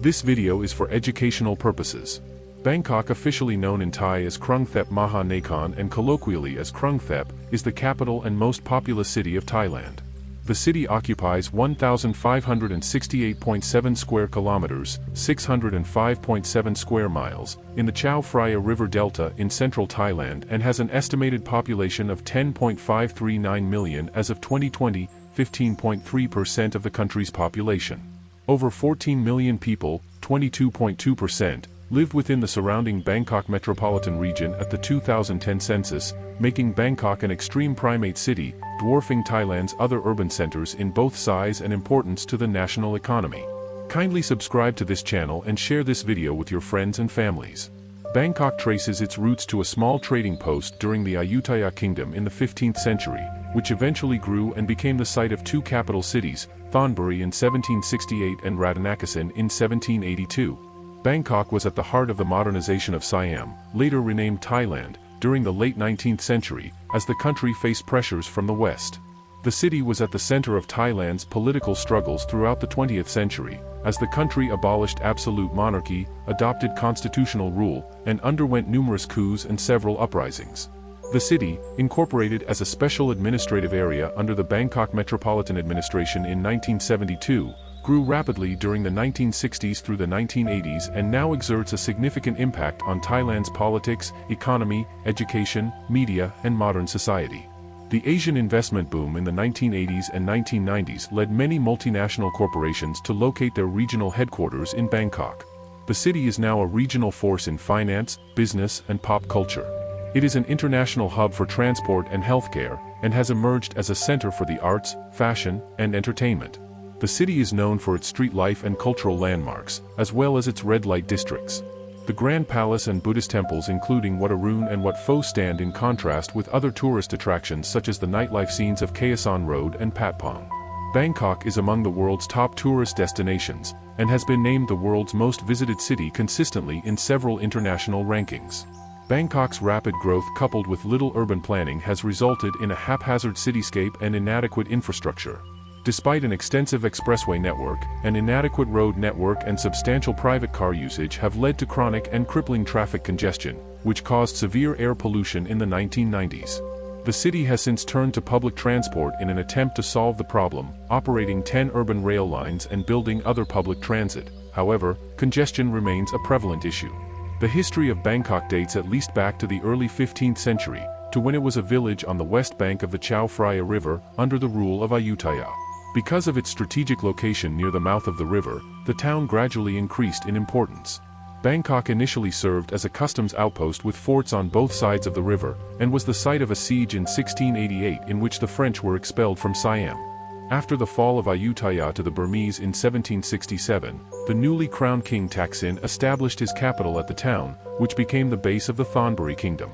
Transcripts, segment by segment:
This video is for educational purposes. Bangkok, officially known in Thai as Krung Thep Maha Nakhon and colloquially as Krung Thep, is the capital and most populous city of Thailand. The city occupies 1,568.7 square kilometers, 605.7 square miles, in the Chao Phraya River Delta in central Thailand and has an estimated population of 10.539 million as of 2020, 15.3% of the country's population. Over 14 million people, 22.2%, lived within the surrounding Bangkok metropolitan region at the 2010 census, making Bangkok an extreme primate city, dwarfing Thailand's other urban centers in both size and importance to the national economy. Kindly subscribe to this channel and share this video with your friends and families. Bangkok traces its roots to a small trading post during the Ayutthaya kingdom in the 15th century, which eventually grew and became the site of two capital cities, Thonburi in 1768 and Rattanakosin in 1782. Bangkok was at the heart of the modernization of Siam, later renamed Thailand, during the late 19th century, as the country faced pressures from the West. The city was at the center of Thailand's political struggles throughout the 20th century, as the country abolished absolute monarchy, adopted constitutional rule, and underwent numerous coups and several uprisings. The city, incorporated as a special administrative area under the Bangkok Metropolitan Administration in 1972, grew rapidly during the 1960s through the 1980s and now exerts a significant impact on Thailand's politics, economy, education, media, and modern society. The Asian investment boom in the 1980s and 1990s led many multinational corporations to locate their regional headquarters in Bangkok. The city is now a regional force in finance, business, and pop culture. It is an international hub for transport and healthcare, and has emerged as a center for the arts, fashion, and entertainment. The city is known for its street life and cultural landmarks, as well as its red light districts. The Grand Palace and Buddhist temples including Wat Arun and Wat Pho stand in contrast with other tourist attractions such as the nightlife scenes of Kaesan Road and Patpong. Bangkok is among the world's top tourist destinations, and has been named the world's most visited city consistently in several international rankings. Bangkok's rapid growth coupled with little urban planning has resulted in a haphazard cityscape and inadequate infrastructure. Despite an extensive expressway network, an inadequate road network and substantial private car usage have led to chronic and crippling traffic congestion, which caused severe air pollution in the 1990s. The city has since turned to public transport in an attempt to solve the problem, operating 10 urban rail lines and building other public transit. However, congestion remains a prevalent issue. The history of Bangkok dates at least back to the early 15th century, to when it was a village on the west bank of the Chao Phraya River, under the rule of Ayutthaya. Because of its strategic location near the mouth of the river, the town gradually increased in importance. Bangkok initially served as a customs outpost with forts on both sides of the river, and was the site of a siege in 1688 in which the French were expelled from Siam. After the fall of Ayutthaya to the Burmese in 1767, the newly crowned King Taksin established his capital at the town, which became the base of the Thonburi Kingdom.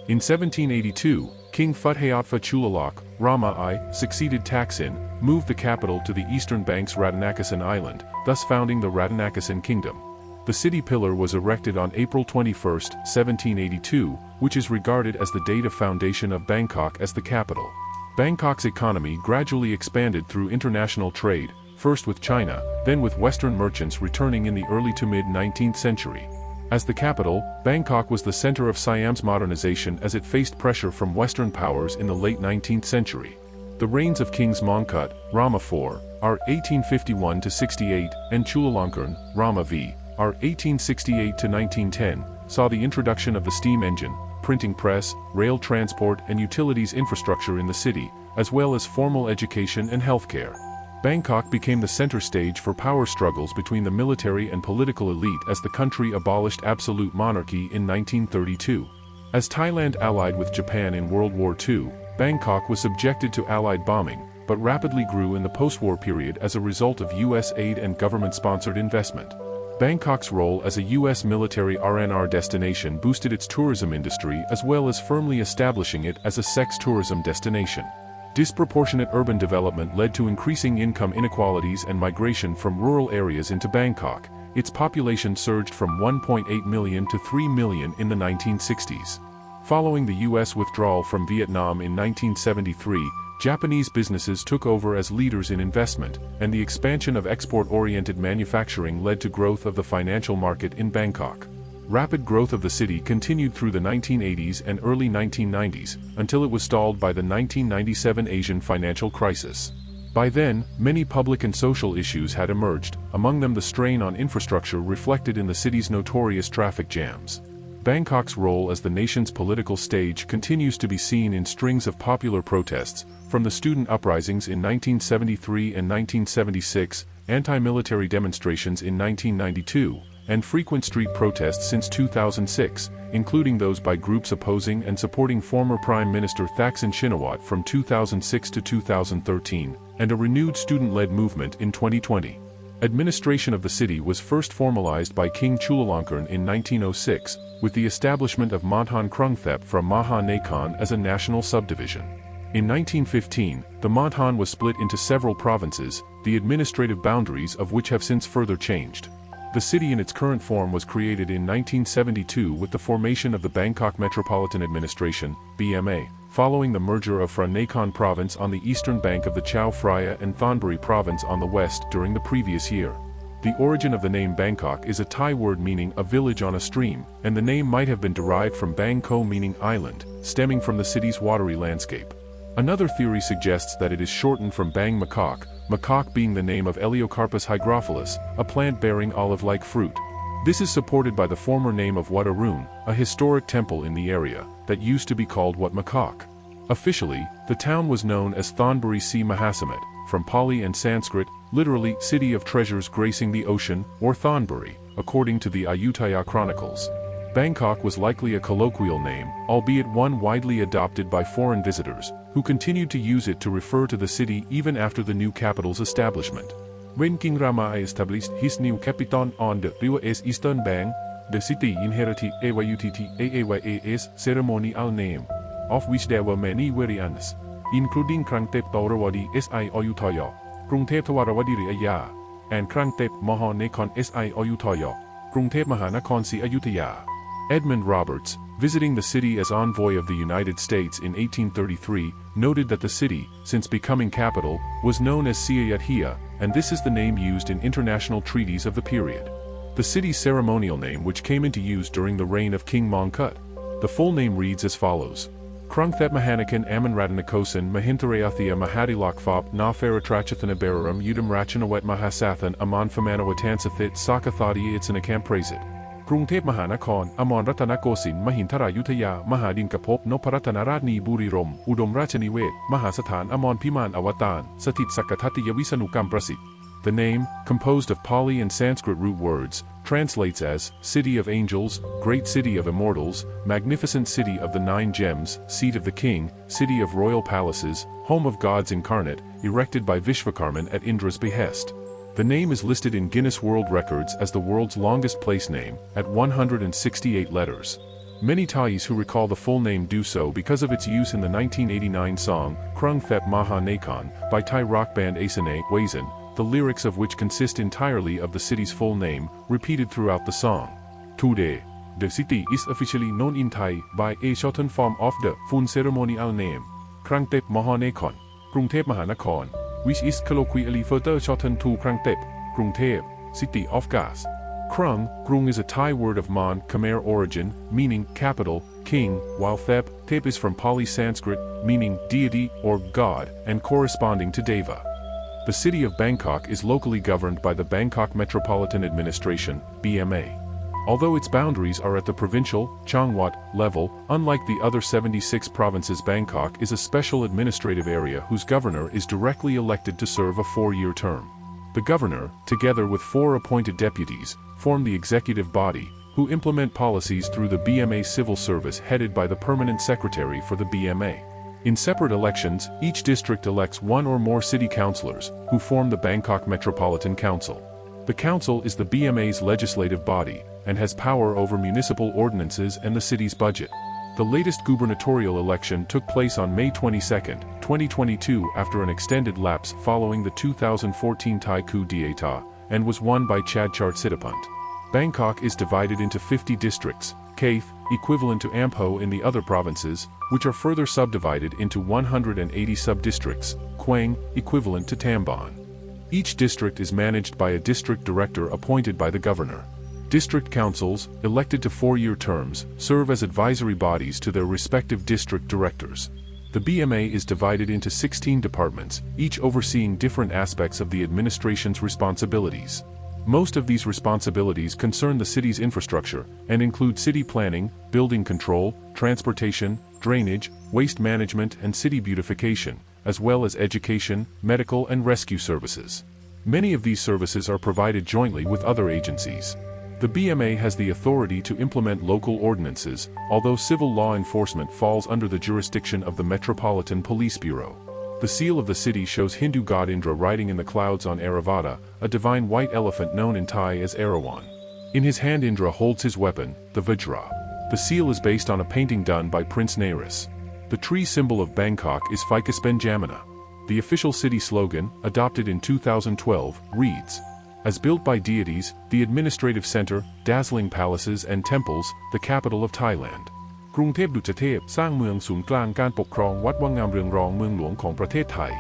In 1782, King Phuthaotpha Chulalak, Rama I, succeeded Taksin, moved the capital to the eastern bank's Rattanakosin Island, thus founding the Rattanakosin Kingdom. The city pillar was erected on April 21, 1782, which is regarded as the date of foundation of Bangkok as the capital. Bangkok's economy gradually expanded through international trade, first with China, then with Western merchants returning in the early to mid-19th century. As the capital, Bangkok was the center of Siam's modernization as it faced pressure from Western powers in the late 19th century. The reigns of Kings Mongkut, Rama IV, R. 1851–68, and Chulalongkorn, Rama V, R. 1868–1910, saw the introduction of the steam engine, printing press, rail transport and utilities infrastructure in the city, as well as formal education and healthcare. Bangkok became the center stage for power struggles between the military and political elite as the country abolished absolute monarchy in 1932. As Thailand allied with Japan in World War II, Bangkok was subjected to Allied bombing, but rapidly grew in the post-war period as a result of U.S. aid and government-sponsored investment. Bangkok's role as a U.S. military R&R destination boosted its tourism industry as well as firmly establishing it as a sex tourism destination. Disproportionate urban development led to increasing income inequalities and migration from rural areas into Bangkok. Its population surged from 1.8 million to 3 million in the 1960s. Following the U.S. withdrawal from Vietnam in 1973, Japanese businesses took over as leaders in investment, and the expansion of export-oriented manufacturing led to growth of the financial market in Bangkok. Rapid growth of the city continued through the 1980s and early 1990s, until it was stalled by the 1997 Asian financial crisis. By then, many public and social issues had emerged, among them the strain on infrastructure reflected in the city's notorious traffic jams. Bangkok's role as the nation's political stage continues to be seen in strings of popular protests, from the student uprisings in 1973 and 1976, anti-military demonstrations in 1992, and frequent street protests since 2006, including those by groups opposing and supporting former Prime Minister Thaksin Shinawatra from 2006 to 2013, and a renewed student-led movement in 2020. Administration of the city was first formalized by King Chulalongkorn in 1906, with the establishment of Monton Krungthep from Maha Nakhon as a national subdivision. In 1915, the Monton was split into several provinces, the administrative boundaries of which have since further changed. The city in its current form was created in 1972 with the formation of the Bangkok Metropolitan Administration, BMA, following the merger of Phra Nakhon Province on the eastern bank of the Chao Phraya and Thonburi Province on the west during the previous year. The origin of the name Bangkok is a Thai word meaning a village on a stream, and the name might have been derived from Bang Ko meaning island, stemming from the city's watery landscape. Another theory suggests that it is shortened from Bang Makok, Makok being the name of Eleocarpus hygrophilus, a plant bearing olive-like fruit. This is supported by the former name of Wat Arun, a historic temple in the area, that used to be called Wat Makok. Officially, the town was known as Thonburi Si Mahasamudd, from Pali and Sanskrit, literally City of Treasures Gracing the Ocean, or Thonburi, according to the Ayutthaya Chronicles. Bangkok was likely a colloquial name, albeit one widely adopted by foreign visitors, who continued to use it to refer to the city even after the new capital's establishment. When King Rama established his new capital on the river's eastern bank, the city inherited a Watt's ceremonial name, of which there were many variants, including Krungthep Taurawadi Si Ayutthaya, Krungthep Twarawadi Riaya, and Krungthep Maha Nakhon Si Ayutthaya, Krungthep Mahanakon Si Ayutthaya. Edmund Roberts, visiting the city as envoy of the United States in 1833, noted that the city, since becoming capital, was known as Siayutthaya, and this is the name used in international treaties of the period. The city's ceremonial name which came into use during the reign of King Mongkut. The full name reads as follows. Krungthep Mahanakan Aman Rattanakosin Mahintharayathia Mahadilakfop Na Faratrachathanabararam Udam Rachanawet Mahasathan Aman Famanawatansathit Sakathadi Itsanakam Prasit. Krungthep Mahanakon Amon Rattanakosin Mahintarayuthaya Mahadinkapop Noparatanarani Burirom Udom Rachaniwet Mahasathan Amon Piman Awatan Satit Sakatatiya Visanukam Prasit. The name, composed of Pali and Sanskrit root words, translates as City of Angels, Great City of Immortals, Magnificent City of the Nine Gems, Seat of the King, City of Royal Palaces, Home of Gods Incarnate, erected by Vishvakarman at Indra's behest. The name is listed in Guinness World Records as the world's longest place name, at 168 letters. Many Thais who recall the full name do so because of its use in the 1989 song, Krungthep Maha Nakhon, by Thai rock band Asane Wazen, the lyrics of which consist entirely of the city's full name, repeated throughout the song. Today, the city is officially known in Thai by a shortened form of the full ceremonial name, Krungthep Maha Nakhon, Krungthep Mahanakon, which is colloquially further shortened to Krungthep, Krungthep, City of Gods. Krung is a Thai word of Mon Khmer origin, meaning capital, king, while Thep is from Pali Sanskrit, meaning deity or god, and corresponding to Deva. The city of Bangkok is locally governed by the Bangkok Metropolitan Administration, BMA. Although its boundaries are at the provincial, Changwat, level, unlike the other 76 provinces, Bangkok is a special administrative area whose governor is directly elected to serve a 4-year term. The governor, together with 4 appointed deputies, form the executive body, who implement policies through the BMA civil service headed by the permanent secretary for the BMA. In separate elections, each district elects 1 or more city councillors, who form the Bangkok Metropolitan Council. The council is the BMA's legislative body, and has power over municipal ordinances and the city's budget. The latest gubernatorial election took place on May 22, 2022 after an extended lapse following the 2014 Thai coup d'état, and was won by Chadchart Sitapant. Bangkok is divided into 50 districts, Kaith, equivalent to Ampho in the other provinces, which are further subdivided into 180 sub-districts, Quang, equivalent to Tambon. Each district is managed by a district director appointed by the governor. District councils, elected to 4-year terms, serve as advisory bodies to their respective district directors. The BMA is divided into 16 departments, each overseeing different aspects of the administration's responsibilities. Most of these responsibilities concern the city's infrastructure, and include city planning, building control, transportation, drainage, waste management and city beautification, as well as education, medical and rescue services. Many of these services are provided jointly with other agencies. The BMA has the authority to implement local ordinances, although civil law enforcement falls under the jurisdiction of the Metropolitan Police Bureau. The seal of the city shows Hindu god Indra riding in the clouds on Airavata, a divine white elephant known in Thai as Erawan. In his hand Indra holds his weapon, the Vajra. The seal is based on a painting done by Prince Nairis. The tree symbol of Bangkok is Ficus benjamina. The official city slogan, adopted in 2012, reads, "As built by deities, the administrative center, dazzling palaces and temples, the capital of Thailand." กรุงเทพดุจเทพสร้างเมืองศูนย์กลางการปกครองวัดว่างามเรืองรองเมืองหลวงของประเทศไทย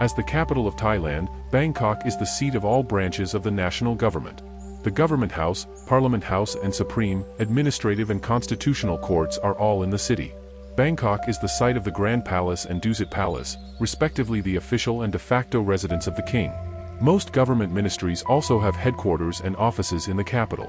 As the capital of Thailand, Bangkok is the seat of all branches of the national government. The Government House, Parliament House and Supreme, Administrative and Constitutional Courts are all in the city. Bangkok is the site of the Grand Palace and Dusit Palace, respectively the official and de facto residence of the king. Most government ministries also have headquarters and offices in the capital.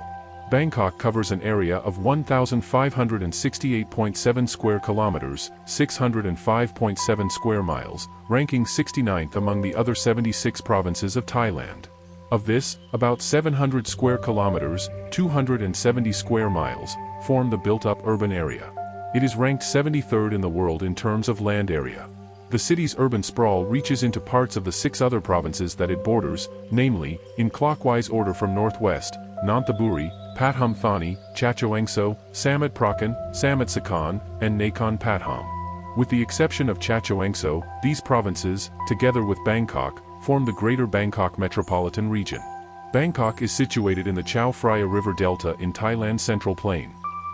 Bangkok covers an area of 1,568.7 square kilometers, 605.7 square miles, ranking 69th among the other 76 provinces of Thailand. Of this, about 700 square kilometers, 270 square miles, form the built-up urban area. It is ranked 73rd in the world in terms of land area. The city's urban sprawl reaches into parts of the 6 other provinces that it borders, namely, in clockwise order from northwest, Nonthaburi, Pathum Thani, Chachoengseo, Samut Prakan, Samut Sakhon, and Nakhon Pathom. With the exception of Chachoengseo, these provinces, together with Bangkok, form the Greater Bangkok Metropolitan Region. Bangkok is situated in the Chao Phraya River Delta in Thailand's Central Plain.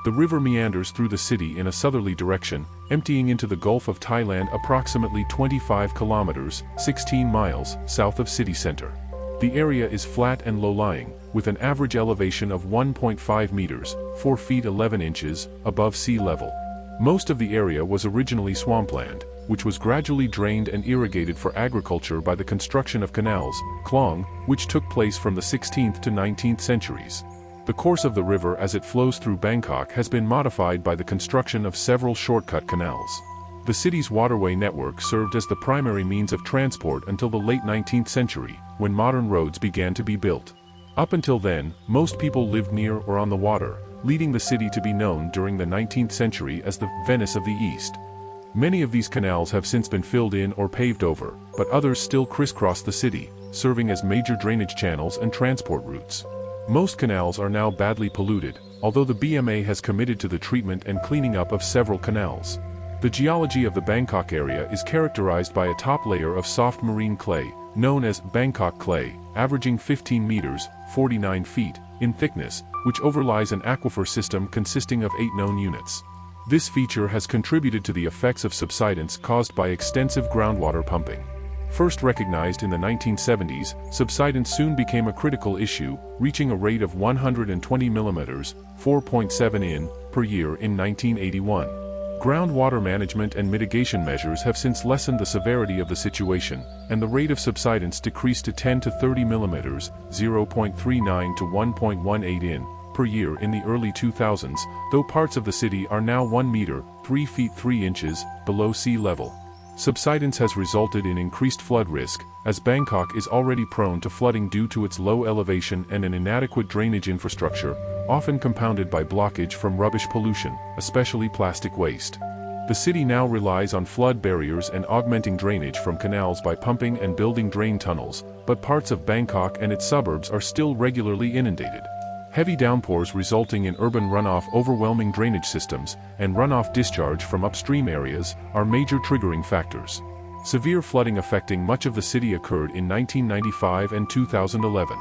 The river meanders through the city in a southerly direction, emptying into the Gulf of Thailand approximately 25 kilometers, 16 miles, south of city center. The area is flat and low-lying, with an average elevation of 1.5 meters, 4 feet 11 inches, above sea level. Most of the area was originally swampland, which was gradually drained and irrigated for agriculture by the construction of canals, klong, which took place from the 16th to 19th centuries. The course of the river as it flows through Bangkok has been modified by the construction of several shortcut canals. The city's waterway network served as the primary means of transport until the late 19th century, when modern roads began to be built. Up until then, most people lived near or on the water, leading the city to be known during the 19th century as the Venice of the East. Many of these canals have since been filled in or paved over, but others still crisscross the city, serving as major drainage channels and transport routes. Most canals are now badly polluted, although the BMA has committed to the treatment and cleaning up of several canals. The geology of the Bangkok area is characterized by a top layer of soft marine clay, known as Bangkok clay, averaging 15 meters, 49 feet, in thickness, which overlies an aquifer system consisting of 8 known units. This feature has contributed to the effects of subsidence caused by extensive groundwater pumping. First recognized in the 1970s, subsidence soon became a critical issue, reaching a rate of 120 millimeters, 4.7 in, per year in 1981. Groundwater management and mitigation measures have since lessened the severity of the situation, and the rate of subsidence decreased to 10 to 30 millimeters, 0.39 to 1.18 in, per year in the early 2000s, though parts of the city are now 1 meter, 3 feet 3 inches, below sea level. Subsidence has resulted in increased flood risk, as Bangkok is already prone to flooding due to its low elevation and an inadequate drainage infrastructure, often compounded by blockage from rubbish pollution, especially plastic waste. The city now relies on flood barriers and augmenting drainage from canals by pumping and building drain tunnels, but parts of Bangkok and its suburbs are still regularly inundated. Heavy downpours resulting in urban runoff overwhelming drainage systems, and runoff discharge from upstream areas, are major triggering factors. Severe flooding affecting much of the city occurred in 1995 and 2011.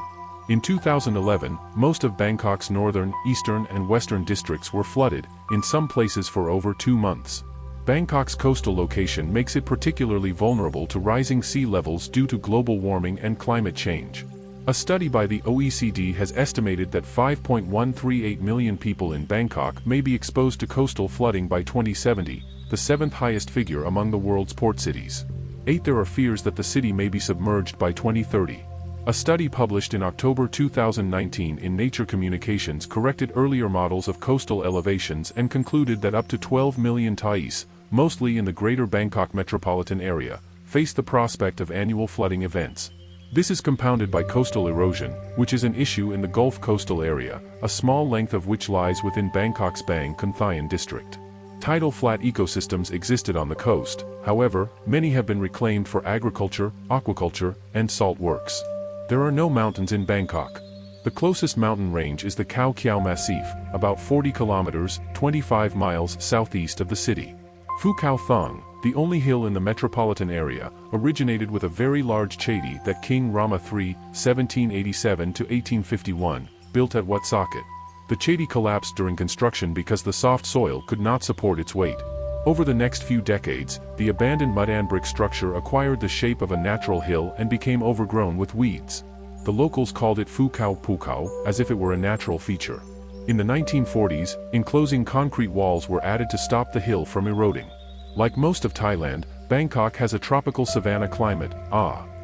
In 2011, most of Bangkok's northern, eastern and western districts were flooded, in some places for over 2 months. Bangkok's coastal location makes it particularly vulnerable to rising sea levels due to global warming and climate change. A study by the OECD has estimated that 5.138 million people in Bangkok may be exposed to coastal flooding by 2070, the seventh highest figure among the world's port cities. 8. There are fears that the city may be submerged by 2030. A study published in October 2019 in Nature Communications corrected earlier models of coastal elevations and concluded that up to 12 million Thais, mostly in the Greater Bangkok metropolitan area, face the prospect of annual flooding events. This is compounded by coastal erosion, which is an issue in the Gulf coastal area, a small length of which lies within Bangkok's Bang Konthayan district. Tidal flat ecosystems existed on the coast, however, many have been reclaimed for agriculture, aquaculture, and salt works. There are no mountains in Bangkok. The closest mountain range is the Kaew Kiao Massif, about 40 kilometers, 25 miles southeast of the city. Phu Khao Thong, the only hill in the metropolitan area, originated with a very large chedi that King Rama III, 1787–1851, built at Wat Phra Kaew. The chedi collapsed during construction because the soft soil could not support its weight. Over the next few decades, the abandoned mud and brick structure acquired the shape of a natural hill and became overgrown with weeds. The locals called it Phu Khao Pu Khao, as if it were a natural feature. In the 1940s, enclosing concrete walls were added to stop the hill from eroding. Like most of Thailand, Bangkok has a tropical savanna climate,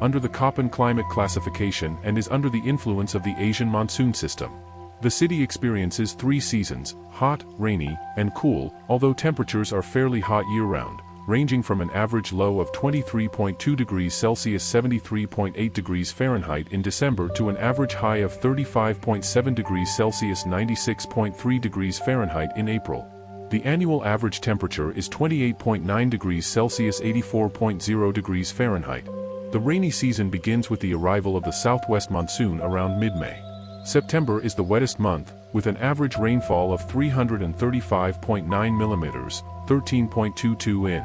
under the Köppen climate classification and is under the influence of the Asian monsoon system. The city experiences 3 seasons, hot, rainy, and cool, although temperatures are fairly hot year-round, ranging from an average low of 23.2 degrees Celsius (73.8 degrees Fahrenheit) in December to an average high of 35.7 degrees Celsius (96.3 degrees Fahrenheit) in April. The annual average temperature is 28.9 degrees Celsius (84.0 degrees Fahrenheit). The rainy season begins with the arrival of the southwest monsoon around mid-May. September is the wettest month, with an average rainfall of 335.9 millimeters, 13.22 in.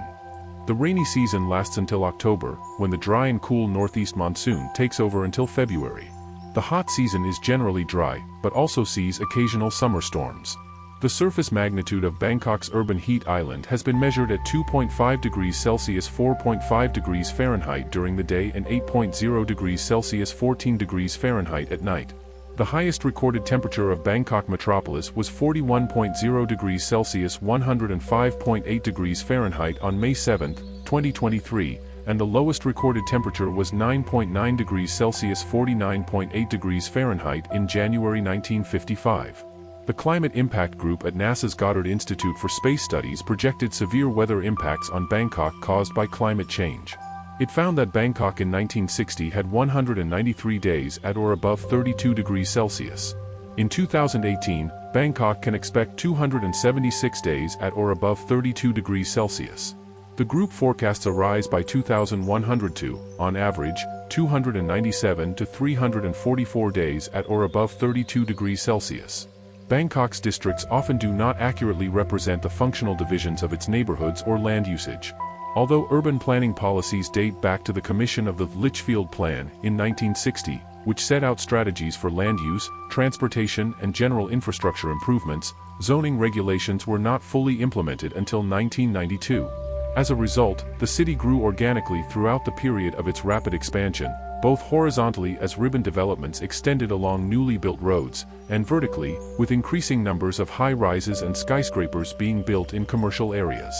The rainy season lasts until October, when the dry and cool northeast monsoon takes over until February. The hot season is generally dry, but also sees occasional summer storms. The surface magnitude of Bangkok's urban heat island has been measured at 2.5 degrees Celsius (4.5 degrees Fahrenheit) during the day and 8.0 degrees Celsius (14 degrees Fahrenheit) at night. The highest recorded temperature of Bangkok metropolis was 41.0 degrees Celsius (105.8 degrees Fahrenheit) on May 7, 2023, and the lowest recorded temperature was 9.9 degrees Celsius (49.8 degrees Fahrenheit) in January 1955. The Climate Impact Group at NASA's Goddard Institute for Space Studies projected severe weather impacts on Bangkok caused by climate change. It found that Bangkok in 1960 had 193 days at or above 32 degrees Celsius. In 2018, Bangkok can expect 276 days at or above 32 degrees Celsius. The group forecasts a rise by 2100 to, on average, 297 to 344 days at or above 32 degrees Celsius. Bangkok's districts often do not accurately represent the functional divisions of its neighborhoods or land usage. Although urban planning policies date back to the commission of the Litchfield Plan in 1960, which set out strategies for land use, transportation and general infrastructure improvements, zoning regulations were not fully implemented until 1992. As a result, the city grew organically throughout the period of its rapid expansion, both horizontally as ribbon developments extended along newly built roads, and vertically, with increasing numbers of high-rises and skyscrapers being built in commercial areas.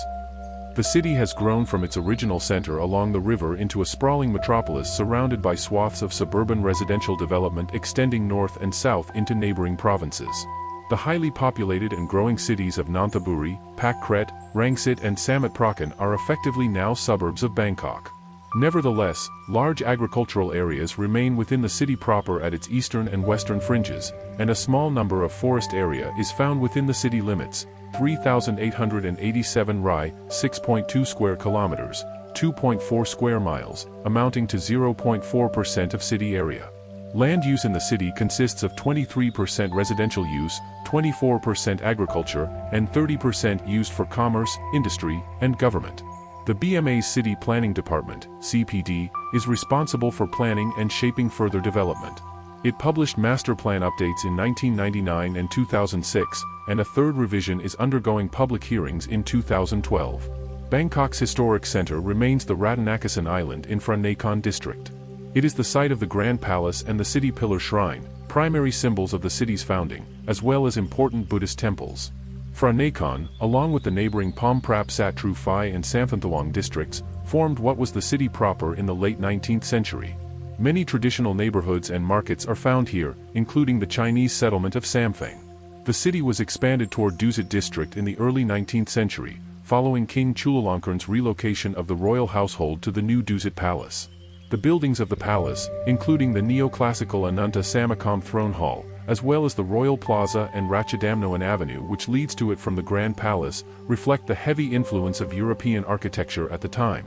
The city has grown from its original center along the river into a sprawling metropolis surrounded by swaths of suburban residential development extending north and south into neighboring provinces. The highly populated and growing cities of Nonthaburi, Pak Kret, Rangsit and Samut Prakan are effectively now suburbs of Bangkok. Nevertheless, large agricultural areas remain within the city proper at its eastern and western fringes, and a small number of forest area is found within the city limits, 3,887 rai, 6.2 square kilometers, 2.4 square miles, amounting to 0.4% of city area. Land use in the city consists of 23% residential use, 24% agriculture, and 30% used for commerce, industry, and government. The BMA's City Planning Department, CPD, is responsible for planning and shaping further development. It published master plan updates in 1999 and 2006, and a third revision is undergoing public hearings in 2012. Bangkok's historic center remains the Rattanakosin Island in Phra Nakhon district. It is the site of the Grand Palace and the City Pillar Shrine, primary symbols of the city's founding, as well as important Buddhist temples. Phra Nakhon, along with the neighboring Pom Prap Sat Tru Phai and Samphanthawong districts, formed what was the city proper in the late 19th century. Many traditional neighborhoods and markets are found here, including the Chinese settlement of Samphang. The city was expanded toward Dusit district in the early 19th century, following King Chulalongkorn's relocation of the royal household to the new Dusit Palace. The buildings of the palace, including the neoclassical Ananta Samakam Throne Hall, as well as the Royal Plaza and Ratchadamnoan Avenue which leads to it from the Grand Palace, reflect the heavy influence of European architecture at the time.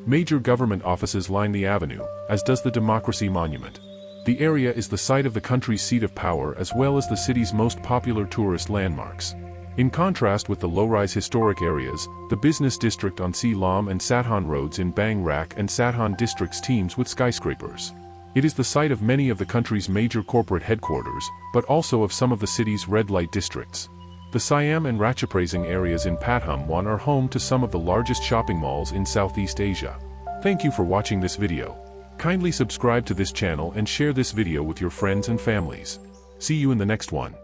Major government offices line the avenue, as does the Democracy Monument. The area is the site of the country's seat of power as well as the city's most popular tourist landmarks. In contrast with the low-rise historic areas, the business district on Si Lam and Sathan roads in Bang Rak and Sathan districts teems with skyscrapers. It is the site of many of the country's major corporate headquarters, but also of some of the city's red light districts. The Siam and Ratchaprasing areas in Pathum are home to some of the largest shopping malls in Southeast Asia. Thank you for watching this video. Kindly subscribe to this channel and share this video with your friends and families. See you in the next one.